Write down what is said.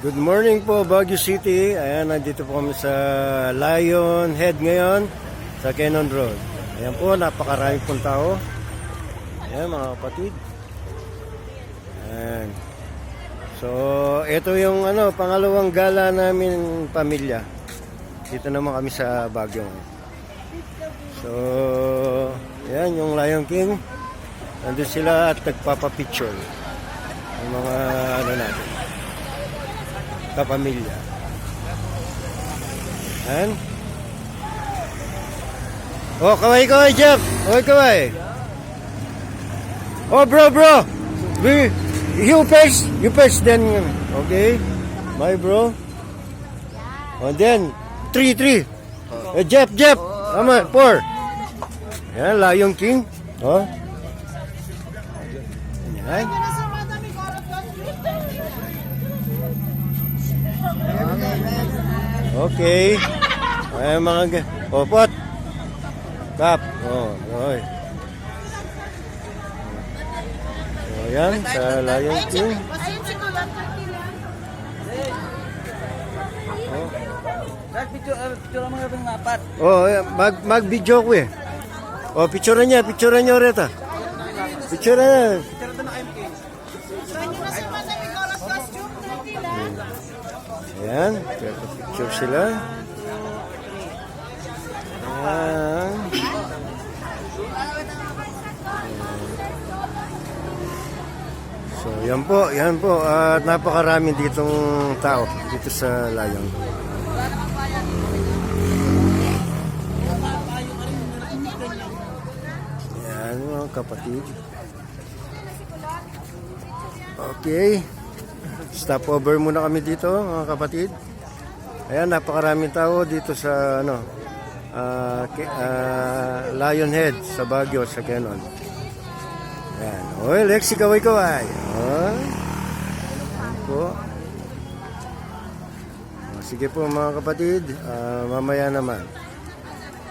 Good morning po, Baguio City. Ayan, nandito po kami sa Lion Head ngayon sa Cannon Road. Ayan po, napakarami pong tao. Ayan mga kapatid. Ayan. So, ito yung pangalawang gala namin pamilya. Dito naman kami sa Baguio. So, ayan yung Lion King. Nandun sila at nagpapapicture. Yung mga natin. Kapamilya. Ayan. Oh, kaway, Jeff. Oh, kaway. Oh, bro. You first then. Okay. Bye, bro. Oh, then, 3. Jeff. Tama, 4. Ayan, Lion King. Oh. Ayan. Okay. Ay mga popot. Kap. Oh, oy. So, yan sa Lion King. Oh, mag-video ko eh. Oh, picturean niyo reta. Picturean. Ayan, picture sila. Ayan. So, yan po. At napakarami ditong tao dito sa Lion. Ayan mga kapatid. Okay. Stop over muna kami dito mga kapatid. Ayan, napakaraming tao dito sa Lion Head sa Baguio, sa Cannon. Ayan. Oy, Lexi, kaway. Ayan po. Sige po mga kapatid, mamaya naman.